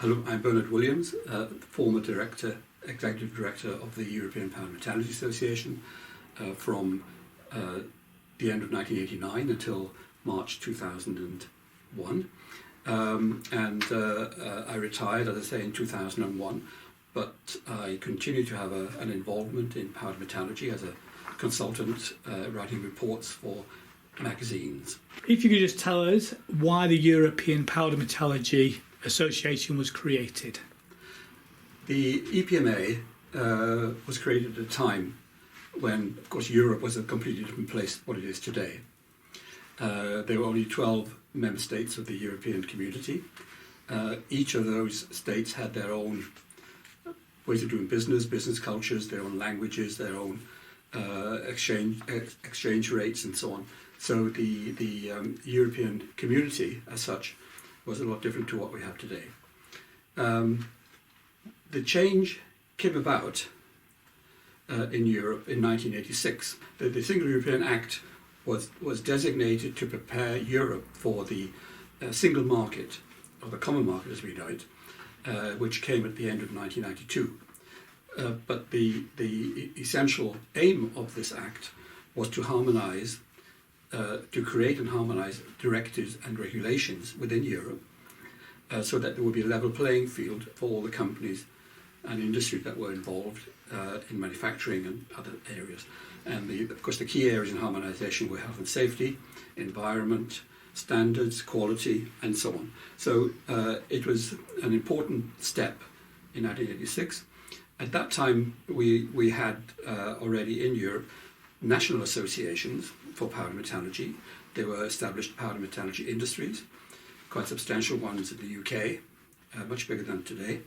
Hello, I'm Bernard Williams, former executive director of the European Powder Metallurgy Association from the end of 1989 until March 2001. I retired, as I say, in 2001, but I continue to have an involvement in powder metallurgy as a consultant writing reports for magazines. If you could just tell us why the European Powder Metallurgy Association was created. The EPMA was created at a time when, of course, Europe was a completely different place than what it is today. There were only 12 member states of the European community. Each of those states had their own ways of doing business cultures, their own languages, their own exchange rates and so on. So the European community as such was a lot different to what we have today. The change came about in Europe in 1986. The Single European Act was designated to prepare Europe for the single market, or the common market as we know it, which came at the end of 1992. But the essential aim of this act was to harmonise, to create and harmonise directives and regulations within Europe so that there would be a level playing field for all the companies and industry that were involved in manufacturing and other areas. And of course the key areas in harmonisation were health and safety, environment, standards, quality and so on. So it was an important step in 1986. At that time we had already in Europe national associations for powder metallurgy. There were established powder metallurgy industries, quite substantial ones in the UK, much bigger than today.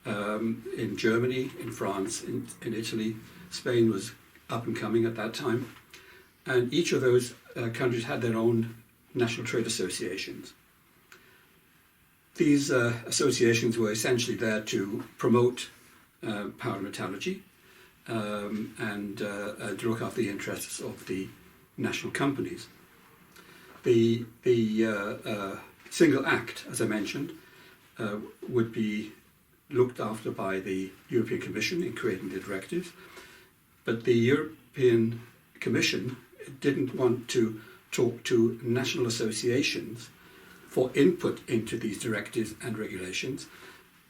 In Germany, in France, in Italy, Spain was up and coming at that time. And each of those countries had their own national trade associations. These associations were essentially there to promote powder metallurgy and to look after the interests of the national companies. The single act, as I mentioned, would be looked after by the European Commission in creating the directives, but the European Commission didn't want to talk to national associations for input into these directives and regulations.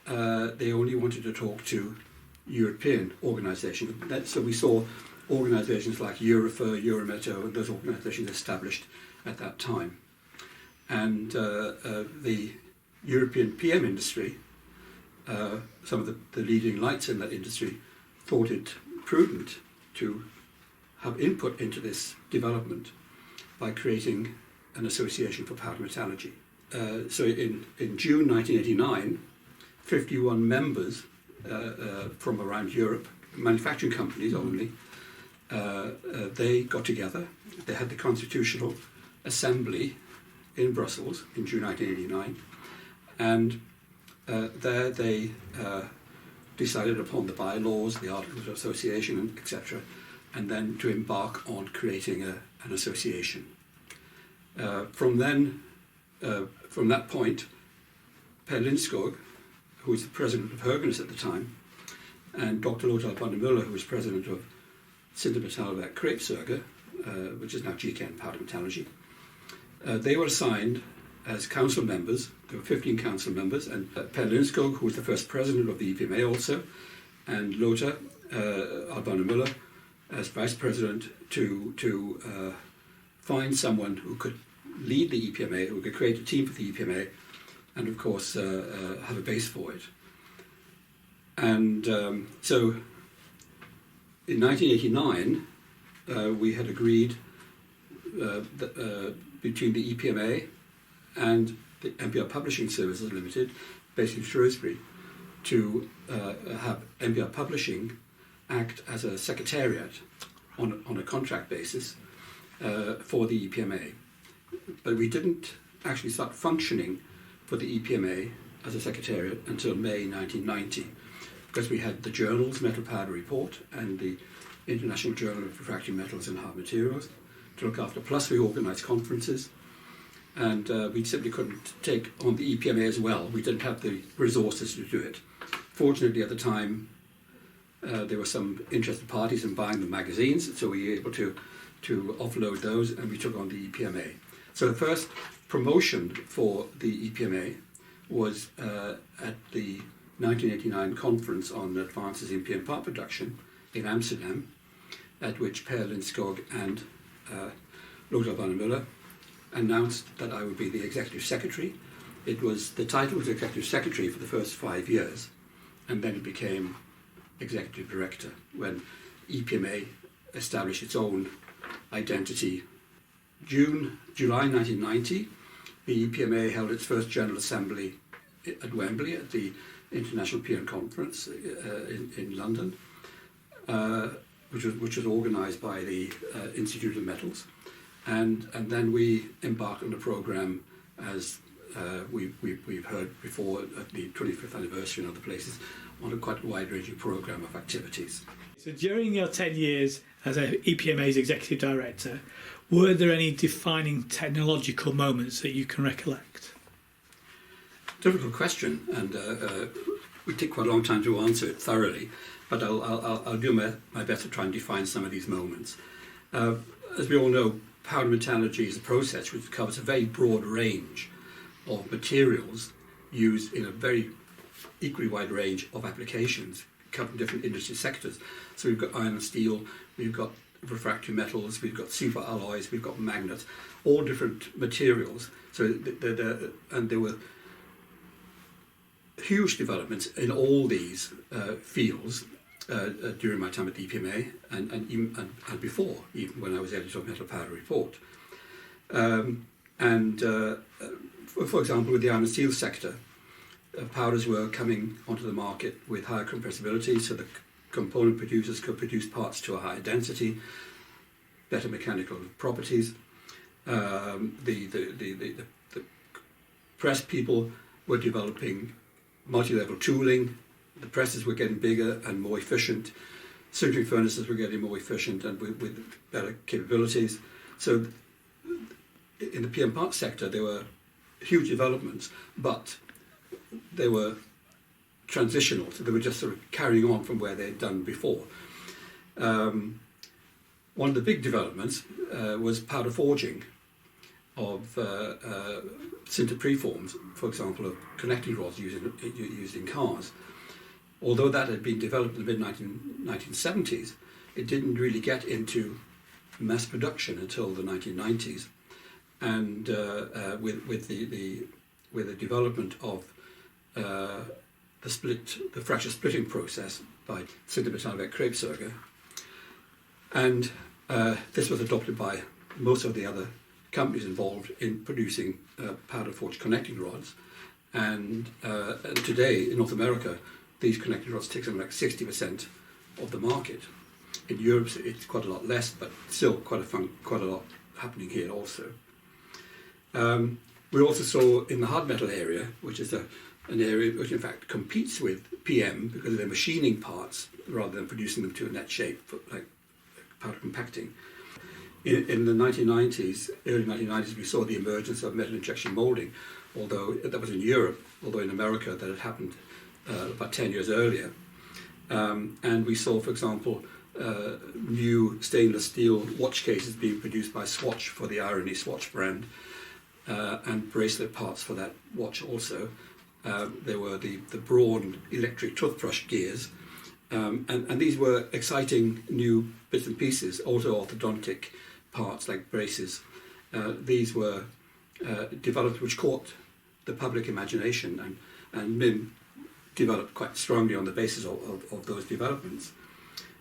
They only wanted to talk to European organisations. So we saw organisations like Eurofer, Eurometto, and those organisations established at that time. And the European PM industry, some of the leading lights in that industry, thought it prudent to have input into this development by creating an association for powder metallurgy. So in June 1989, 51 members from around Europe, manufacturing companies only, they got together. They had the Constitutional Assembly in Brussels in June 1989, and there they decided upon the bylaws, the Articles of Association, etc., and then to embark on creating an association. From that point, Per Lindskog, who was the president of Höganäs at the time, and Dr. Lothar Albano-Müller, who was president of Sintermetallwerk Krebsberger, which is now GKN Powder Metallurgy, they were assigned as council members. There were 15 council members, and Per Lindskog, who was the first president of the EPMA also, and Lothar Albano-Müller as vice president to find someone who could lead the EPMA, who could create a team for the EPMA, and of course have a base for it. And so in 1989 we had agreed between the EPMA and the MPR Publishing Services Limited, based in Shrewsbury, to have MPR Publishing act as a secretariat on a contract basis for the EPMA. But we didn't actually start functioning for the EPMA as a secretariat until May 1990, because we had the journals, Metal Powder Report, and the International Journal of Refractory Metals and Hard Materials to look after, plus we organised conferences. and we simply couldn't take on the EPMA as well. We didn't have the resources to do it. Fortunately, at the time, there were some interested parties in buying the magazines, so we were able to offload those, and we took on the EPMA. So the first promotion for the EPMA was at the 1989 conference on advances in PM part production in Amsterdam, at which Per Lindskog and Lothar van der Müller announced that I would be the executive secretary. The title was executive secretary for the first 5 years, and then it became executive director when EPMA established its own identity. July 1990, the EPMA held its first General Assembly at Wembley at the International PM Conference in London, which was organised by the Institute of Metals, and then we embarked on a programme, as we've heard before at the 25th anniversary and other places, on a quite wide-ranging programme of activities. So during your 10 years as EPMA's executive director, were there any defining technological moments that you can recollect? Difficult question, and we take quite a long time to answer it thoroughly, but I'll do my best to try and define some of these moments. As we all know, powder metallurgy is a process which covers a very broad range of materials used in a very equally wide range of applications, covering different industry sectors. So we've got iron and steel, we've got refractory metals, we've got super alloys, we've got magnets, all different materials. So and there were huge developments in all these fields during my time at the EPMA and before, even when I was editor of Metal Powder Report. For example, with the iron and steel sector, powders were coming onto the market with higher compressibility, so the component producers could produce parts to a higher density, better mechanical properties. The press people were developing multi-level tooling. The presses were getting bigger and more efficient. Sintering furnaces were getting more efficient and with better capabilities. So in the PM part sector, there were huge developments, but they were transitional, so they were just sort of carrying on from where they'd done before. One of the big developments was powder forging of sinter preforms, for example, of connecting rods used in cars. Although that had been developed in the mid-1970s, it didn't really get into mass production until the 1990s. And with the development of the fracture splitting process by Sinter Metallwerk Krebsberger, and this was adopted by most of the other companies involved in producing powder forged connecting rods. And today in North America, these connecting rods take something like 60% of the market. In Europe, it's quite a lot less, but still quite a lot happening here also. We also saw in the hard metal area, which is an area which in fact competes with PM because they're machining parts rather than producing them to a net shape, like powder compacting. In the 1990s, early 1990s, we saw the emergence of metal injection molding, although that was in Europe, although in America that had happened about 10 years earlier. And we saw, for example, new stainless steel watch cases being produced by Swatch for the Irony Swatch brand, and bracelet parts for that watch also. There were the Braun electric toothbrush gears, and these were exciting new bits and pieces, also orthodontic parts like braces. These were developed which caught the public imagination, and MIM developed quite strongly on the basis of those developments.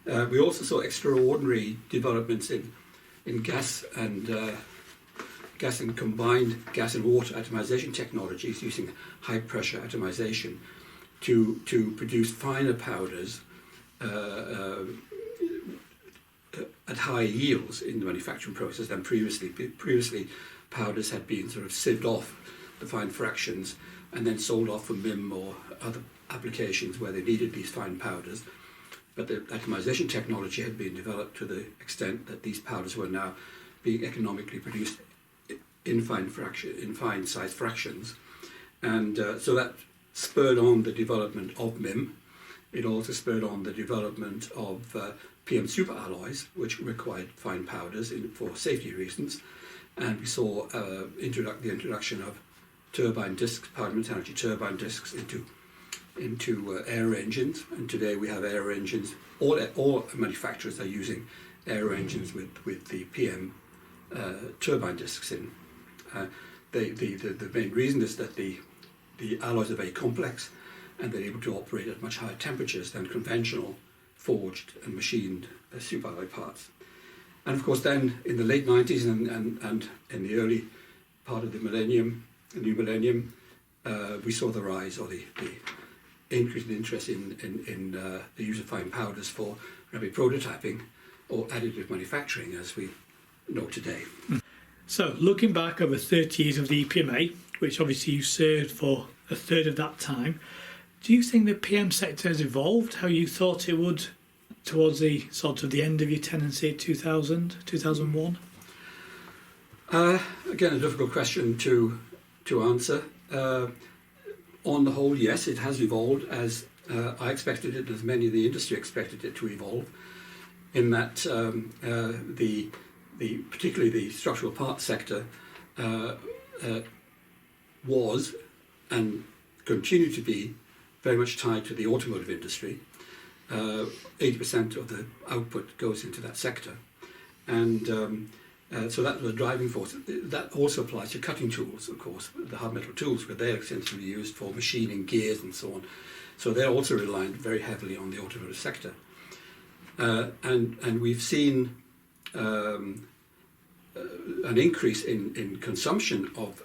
We also saw extraordinary developments in gas and combined gas and water atomization technologies using high pressure atomization to produce finer powders at high yields in the manufacturing process than previously. Previously, powders had been sort of sieved off the fine fractions and then sold off for MIM or other applications where they needed these fine powders. But the atomization technology had been developed to the extent that these powders were now being economically produced in fine size fractions, and so that spurred on the development of MIM. It also spurred on the development of PM superalloys, which required fine powders for safety reasons, and we saw the introduction of turbine discs, powder metallurgy turbine discs into air engines, and today we have air engines. All manufacturers are using air engines with the PM turbine discs in. The main reason is that the alloys are very complex, and they're able to operate at much higher temperatures than conventional forged and machined superalloy parts. And of course, then in the late 90s and in the early part of the new millennium, we saw the rise or the increase in interest in the use of fine powders for rapid prototyping or additive manufacturing, as we know today. So, looking back over 30 years of the EPMA, which obviously you served for a third of that time, do you think the PM sector has evolved how you thought it would towards the sort of the end of your tenancy, 2000, 2001? Again, a difficult question to answer. On the whole, yes, it has evolved as I expected it, as many of the industry expected it to evolve, in that particularly the structural parts sector was and continued to be very much tied to the automotive industry. 80% of the output goes into that sector, and so that was a driving force. That also applies to cutting tools, of course, the hard metal tools, where they're extensively used for machining gears and so on. So they're also reliant very heavily on the automotive sector. And we've seen an increase in consumption of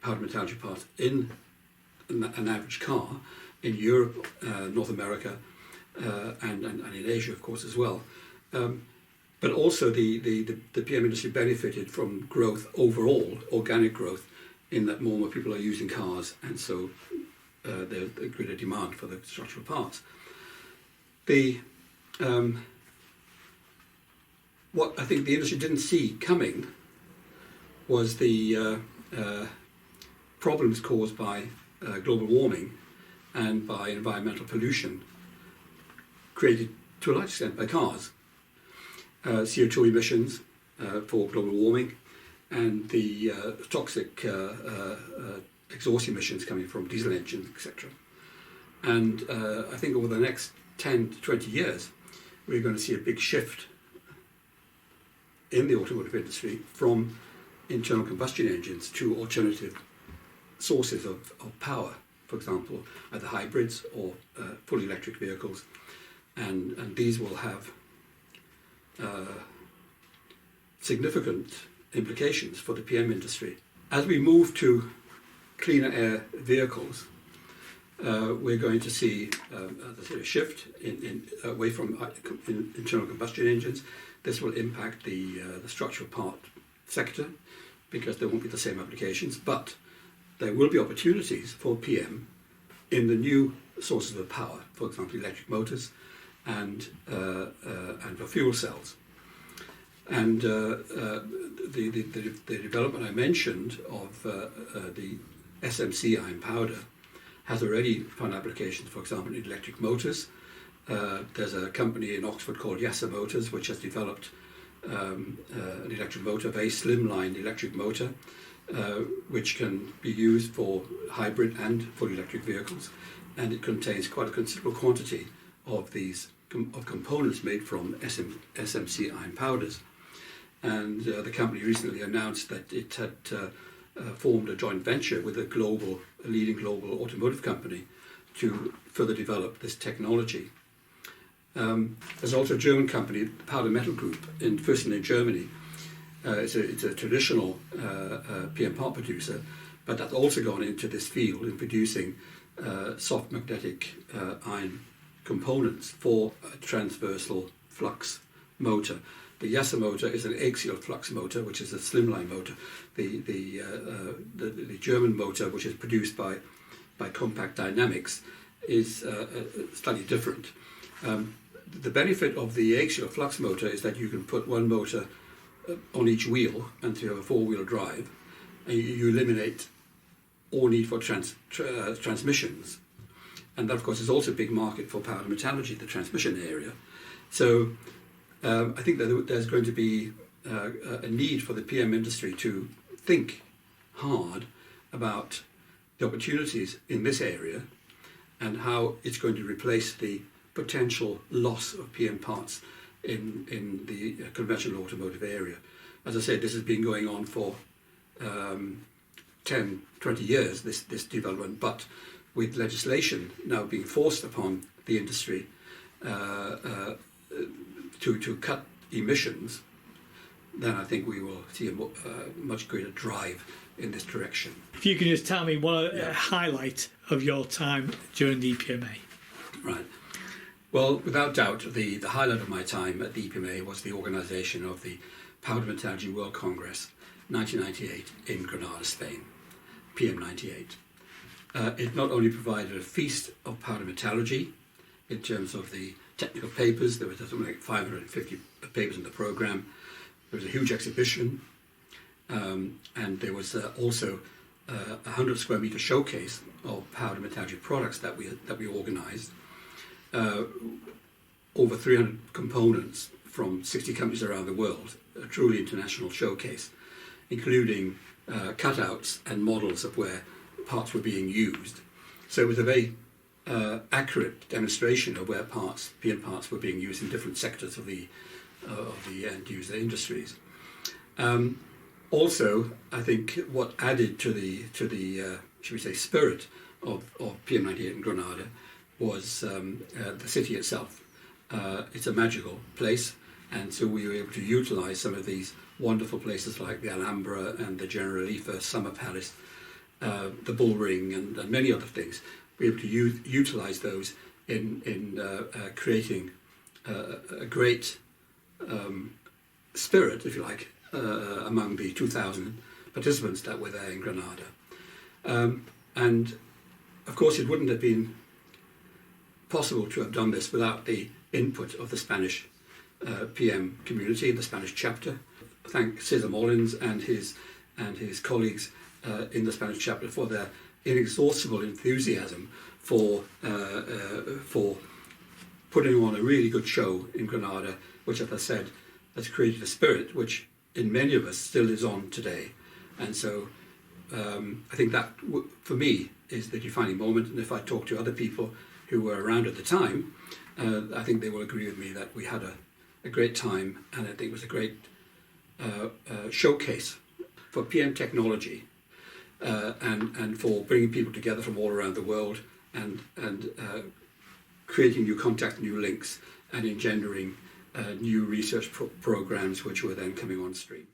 powder metallurgy parts in an average car in Europe, North America, and in Asia, of course, as well. But also the PM industry benefited from growth overall, organic growth, in that more and more people are using cars, and so there's a greater demand for the structural parts. What I think the industry didn't see coming was the problems caused by global warming and by environmental pollution created to a large extent by cars. CO2 emissions for global warming, and the toxic exhaust emissions coming from diesel engines, etc. And I think over the next 10 to 20 years, we're going to see a big shift in the automotive industry from internal combustion engines to alternative sources of power, for example, either hybrids or fully electric vehicles. And these will have significant implications for the PM industry. As we move to cleaner air vehicles, we're going to see a shift away from internal combustion engines. This will impact the structural part sector because there won't be the same applications, but there will be opportunities for PM in the new sources of power, for example, electric motors and for fuel cells. And the development I mentioned of the SMC iron powder has already found applications, for example, in electric motors. There's a company in Oxford called Yasa Motors, which has developed an electric motor, a very slimline electric motor, which can be used for hybrid and fully electric vehicles, and it contains quite a considerable quantity of these components made from SMC iron powders. And the company recently announced that it had formed a joint venture with a leading global automotive company to further develop this technology. There's also a German company, the Powder Metal Group, in Germany. It's a traditional PM part producer, but that's also gone into this field in producing soft magnetic iron components for a transversal flux motor. The Yasa motor is an axial flux motor, which is a slimline motor. The German motor, which is produced by Compact Dynamics, is slightly different. The benefit of the axial flux motor is that you can put one motor on each wheel, and so you have a four-wheel drive, and you eliminate all need for transmissions. And that, of course, is also a big market for powder metallurgy, the transmission area. So I think that there's going to be a need for the PM industry to think hard about the opportunities in this area and how it's going to replace the potential loss of PM parts in the conventional automotive area. As I said, this has been going on for 10, 20 years, this development, but with legislation now being forced upon the industry to cut emissions, then I think we will see a much greater drive in this direction. If you can just tell me a highlight of your time during the EPMA. Right. Well, without doubt, the highlight of my time at the EPMA was the organisation of the Powder Metallurgy World Congress 1998 in Granada, Spain, PM98. It not only provided a feast of powder metallurgy in terms of the technical papers, there was something like 550 papers in the programme, there was a huge exhibition, and there was also a 100 square metre showcase of powder metallurgy products that we organised. Over 300 components from 60 countries around the world, a truly international showcase, including cutouts and models of where parts were being used. So it was a very accurate demonstration of where PM parts were being used in different sectors of the end user industries. Also, I think what added to the should we say spirit of PM98 in Granada was the city itself. It's a magical place, and so we were able to utilise some of these wonderful places like the Alhambra and the Generalife Summer Palace, the Bull Ring, and many other things. We were able to utilise those in creating a great spirit, if you like, among the 2,000 participants that were there in Granada. And of course, it wouldn't have been possible to have done this without the input of the Spanish PM community, the Spanish chapter. Thank Cesar Molins and his colleagues in the Spanish chapter for their inexhaustible enthusiasm for putting on a really good show in Granada, which, as I said, has created a spirit which in many of us still is on today. And so I think that, for me, is the defining moment. And if I talk to other people who were around at the time, I think they will agree with me that we had a great time, and I think it was a great showcase for PM technology and for bringing people together from all around the world and creating new contacts, new links, and engendering new research programs which were then coming on stream.